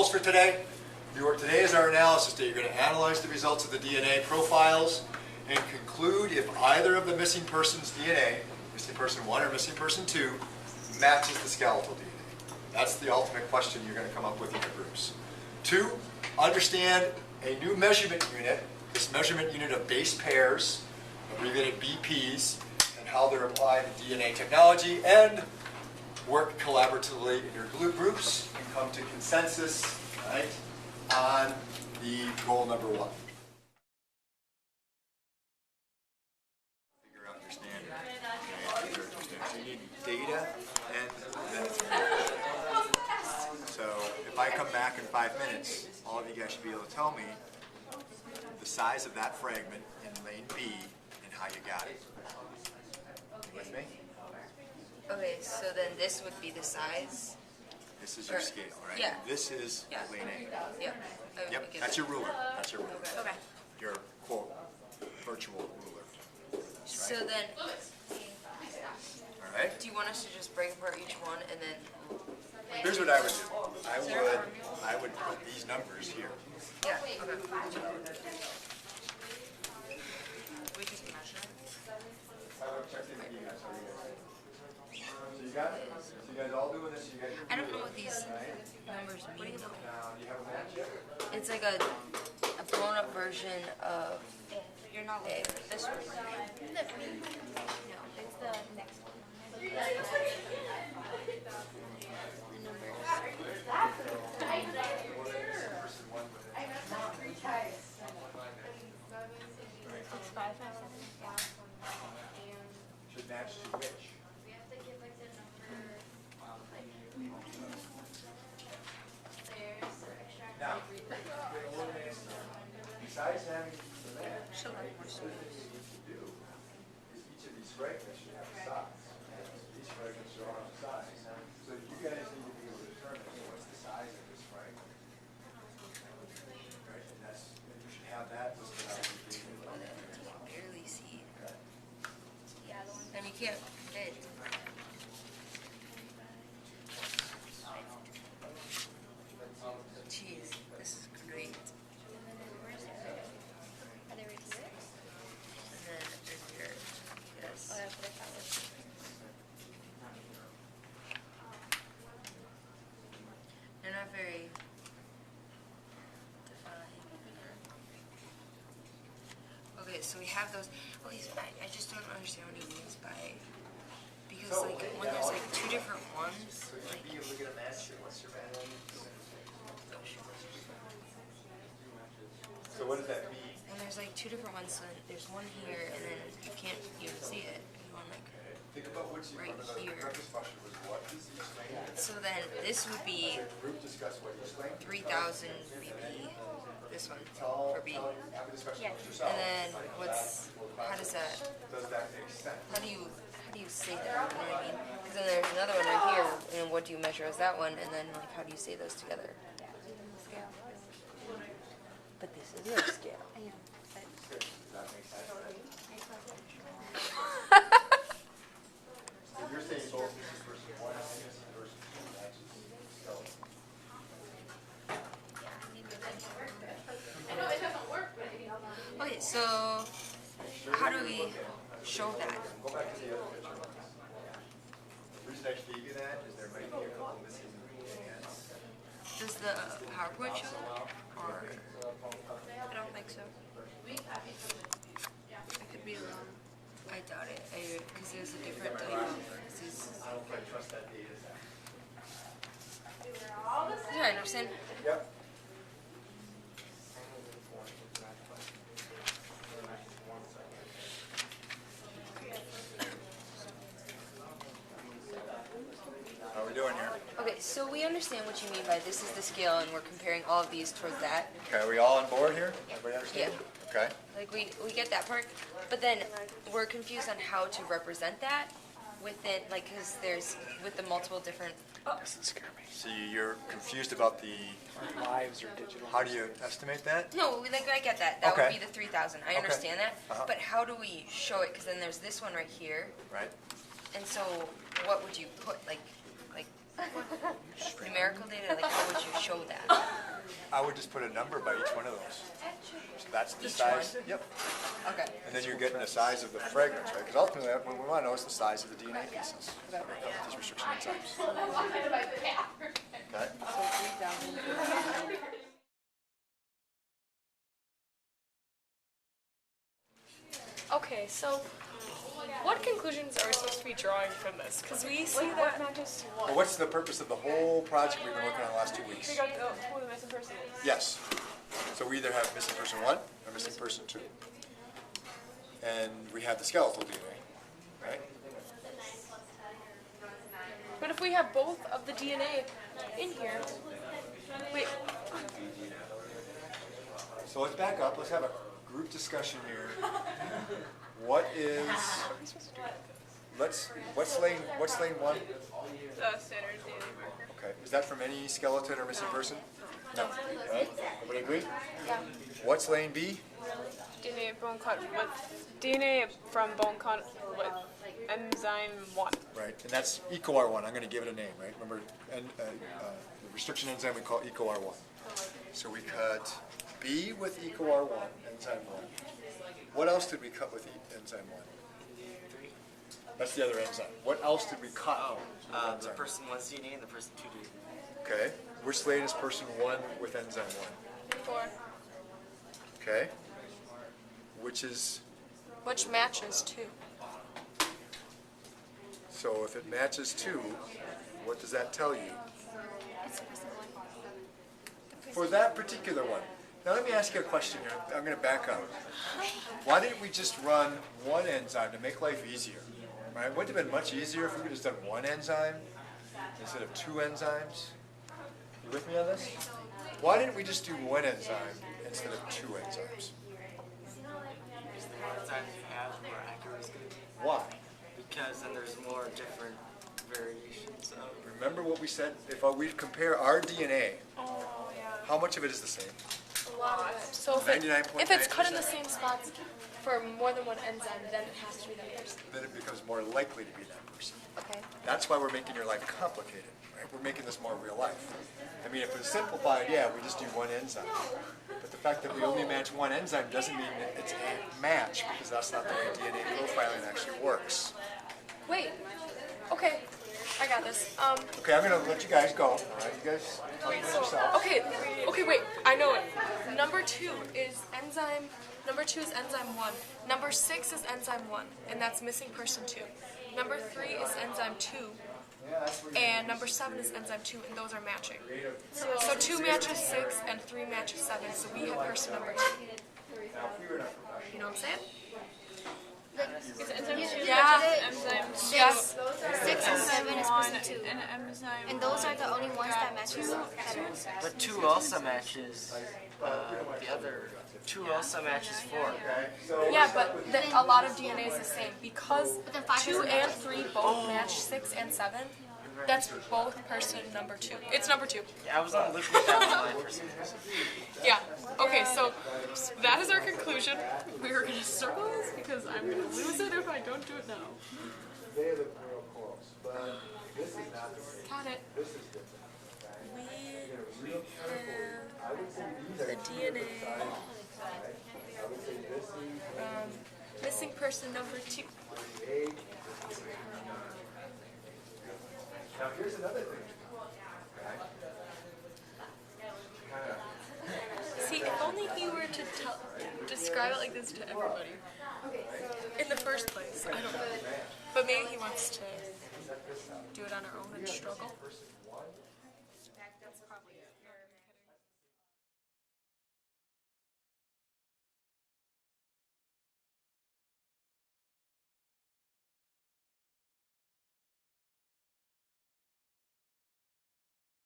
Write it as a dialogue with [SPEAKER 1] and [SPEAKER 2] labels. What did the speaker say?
[SPEAKER 1] goals for today. Today is our analysis day. You're going to analyze the results of the DNA profiles and conclude if either of the missing person's DNA, missing person 1 or missing person 2, matches the skeletal DNA. That's the ultimate question you're going to come up with in your groups. 2, understand a new measurement unit, this measurement unit of base pairs, abbreviated BPs, and how they're applied to DNA technology, and work collaboratively in your groups and come to consensus, right, on the goal number 1. Figure out your standard. So you need data and so if I come back in 5 minutes, all of you guys should be able to tell me the size of that fragment in lane B and how you got it. You with me?
[SPEAKER 2] Okay, so then this would be the size.
[SPEAKER 1] This is your scale, right?
[SPEAKER 2] Yeah.
[SPEAKER 1] This is lane A.
[SPEAKER 2] Yeah.
[SPEAKER 1] Yep, that's your ruler. That's your ruler.
[SPEAKER 2] Okay.
[SPEAKER 1] Your, quote, virtual ruler.
[SPEAKER 2] So then,
[SPEAKER 1] All right?
[SPEAKER 2] do you want us to just break apart each one and then?
[SPEAKER 1] Here's what I would do. I would put these numbers here.
[SPEAKER 2] Yeah. Okay. We can measure.
[SPEAKER 1] So you got it? So you guys all doing this? You guys
[SPEAKER 2] I don't know what these numbers mean though.
[SPEAKER 1] now, do you have a match yet?
[SPEAKER 2] It's like a blown up version of
[SPEAKER 3] You're not looking at this one. No, it's the next one. It's 5, 5, 7.
[SPEAKER 1] Should match to which? Now, besides having the match, what you need to do is each of these fragments should have a size. These fragments should all have a size. So you guys need to be able to determine what's the size of this fragment. Right? And you should have that listed out.
[SPEAKER 2] barely see. And you can't fit. Jeez, this is great.
[SPEAKER 3] Are they right here?
[SPEAKER 2] And then there's your, yes.
[SPEAKER 3] Oh, that's what I thought was.
[SPEAKER 2] They're not very defined. Okay, so we have those. Okay, so I just don't understand what he means by, because like when there's like 2 different ones, like
[SPEAKER 1] Be able to get a match here. What's your band? So what does that mean?
[SPEAKER 2] when there's like 2 different ones, so there's one here and then you can't even see it. You want like
[SPEAKER 1] Think about which
[SPEAKER 2] right
[SPEAKER 1] the
[SPEAKER 2] here.
[SPEAKER 1] preface question was what is the explained?
[SPEAKER 2] So then this would be
[SPEAKER 1] Group discuss what you explained.
[SPEAKER 2] 3,000 BP. This one for B.
[SPEAKER 1] Have a discussion with yourself.
[SPEAKER 2] And then what's, how does that,
[SPEAKER 1] Does that make sense?
[SPEAKER 2] how do you say that? You know what I mean? Because then there's another one right here, and what do you measure as that one? And then like how do you say those together?
[SPEAKER 3] Scale.
[SPEAKER 2] But this is your scale.
[SPEAKER 3] I know, but
[SPEAKER 1] Does that make sense? So you're saying both this person 1 and this person 2 matches skeleton.
[SPEAKER 2] Okay, so how do we show that?
[SPEAKER 1] Go back to the other picture. The reason I gave you that is there might be a couple missing hands.
[SPEAKER 2] Does the PowerPoint show that? Or
[SPEAKER 3] I don't think so. I could be wrong.
[SPEAKER 2] I doubt it. Because there's a different type of disease.
[SPEAKER 1] I don't quite trust that data set.
[SPEAKER 2] Yeah, I understand.
[SPEAKER 1] Yep. How are we doing here?
[SPEAKER 2] Okay, so we understand what you mean by this is the scale and we're comparing all of these towards that.
[SPEAKER 1] Okay, are we all on board here? Everybody understand?
[SPEAKER 2] Yeah.
[SPEAKER 1] Okay.
[SPEAKER 2] Like we get that part, but then we're confused on how to represent that within, like, because there's with the multiple different.
[SPEAKER 1] Doesn't scare me. So you're confused about the
[SPEAKER 4] Lives or digital.
[SPEAKER 1] how do you estimate that?
[SPEAKER 2] No, like I get that. That
[SPEAKER 1] Okay.
[SPEAKER 2] would be the 3,000. I
[SPEAKER 1] Okay.
[SPEAKER 2] understand that.
[SPEAKER 1] Uh-huh.
[SPEAKER 2] But how do we show it? Because then there's this one right here,
[SPEAKER 1] Right.
[SPEAKER 2] and so what would you put like numerical data? Like how would you show that?
[SPEAKER 1] just put a number by each one of those. So that's the size. Yep.
[SPEAKER 2] Okay.
[SPEAKER 1] And then you're getting the size of the fragments, right? Because ultimately, what we want to know is the size of the DNA pieces. These restriction enzymes. Okay.
[SPEAKER 2] So 3,000.
[SPEAKER 5] Okay, so what conclusions are we supposed to be drawing from this? Because we see that not just one.
[SPEAKER 1] Well, what's the purpose of the whole project we've been working on the last 2 weeks?
[SPEAKER 5] Figure out who the missing person is.
[SPEAKER 1] Yes. So we either have missing person 1 or missing person 2. And we have the skeletal DNA, right?
[SPEAKER 5] But if we have both of the DNA in here, wait,
[SPEAKER 1] So let's back up. Let's have a group discussion here. What is? What's lane 1?
[SPEAKER 5] standard DNA mark.
[SPEAKER 1] Okay. Is that from any skeleton or missing person? No. Right? Everybody agree?
[SPEAKER 3] Yeah.
[SPEAKER 1] What's lane B?
[SPEAKER 5] DNA bone cut with DNA from bone cut with enzyme 1.
[SPEAKER 1] Right. And that's EcoR1. I'm going to give it a name, right? Remember, the restriction enzyme we call EcoR1. So we cut B with EcoR1, enzyme 1. What else did we cut with enzyme 1? That's the other enzyme. What else did we cut?
[SPEAKER 6] The person 1's DNA and the person 2 DNA.
[SPEAKER 1] Okay. Which lane is person 1 with enzyme 1?
[SPEAKER 5] 4.
[SPEAKER 1] Okay.
[SPEAKER 5] Which matches 2.
[SPEAKER 1] So if it matches 2, what does that tell you?
[SPEAKER 3] It's person 1.
[SPEAKER 1] For that particular one. Now let me ask you a question here. I'm going to back up. Why didn't we just run one enzyme to make life easier? Right? Wouldn't it have been much easier if we could have just done one enzyme instead of 2 enzymes? You with me on this? Why didn't we just do one enzyme instead of 2 enzymes?
[SPEAKER 6] The enzymes you have more accurate is going to be.
[SPEAKER 1] Why?
[SPEAKER 6] Because then there's more different variations of.
[SPEAKER 1] Remember what we said? If we compare our DNA,
[SPEAKER 5] Oh, yeah.
[SPEAKER 1] how much of it is the same?
[SPEAKER 5] A lot of it. So if it's cut in the same spots for more than one enzyme, then it has to be that person.
[SPEAKER 1] Then it becomes more likely to be that person.
[SPEAKER 5] Okay.
[SPEAKER 1] That's why we're making your life complicated, right? We're making this more real life. I mean, if it was simplified, yeah, we just do one enzyme. But the fact that we only match one enzyme doesn't mean that it's a match, because that's not the way DNA profiling actually works.
[SPEAKER 5] Wait. Okay. I got this.
[SPEAKER 1] Okay, I'm going to let you guys go. All right, you guys talk amongst yourselves.
[SPEAKER 5] Okay, wait. I know it. Number 2 is enzyme 1. Number 6 is enzyme 1, and that's missing person 2. Number 3 is enzyme 2. And number 7 is enzyme 2, and those are matching. So 2 matches 6, and 3 matches 7, so we have person number 2. You know what I'm saying? Yeah. Yes.
[SPEAKER 3] 6 and 7 is person 2. And those are the only ones that match better.
[SPEAKER 6] But 2 also matches the other. 2 also matches 4.
[SPEAKER 5] Yeah, but a lot of DNA is the same. Because
[SPEAKER 3] But then 5
[SPEAKER 5] 2
[SPEAKER 3] doesn't
[SPEAKER 5] and
[SPEAKER 3] match.
[SPEAKER 5] 3 both match 6 and 7, that's both person number 2. It's number 2.
[SPEAKER 6] Yeah, I was on looking at that line for some reason.
[SPEAKER 5] Yeah. Okay, so that is our conclusion. We were going to circle this because I'm going to lose it if I don't do it now.
[SPEAKER 1] They look real close, but this is not the same.
[SPEAKER 5] Got it.
[SPEAKER 1] This is different.
[SPEAKER 5] We have the DNA. Missing person number 2.
[SPEAKER 1] Now here's another thing.
[SPEAKER 5] See, if only he were to describe it like this to everybody. In the first place, I don't know. But maybe he wants to do it on our own and struggle. That's probably it.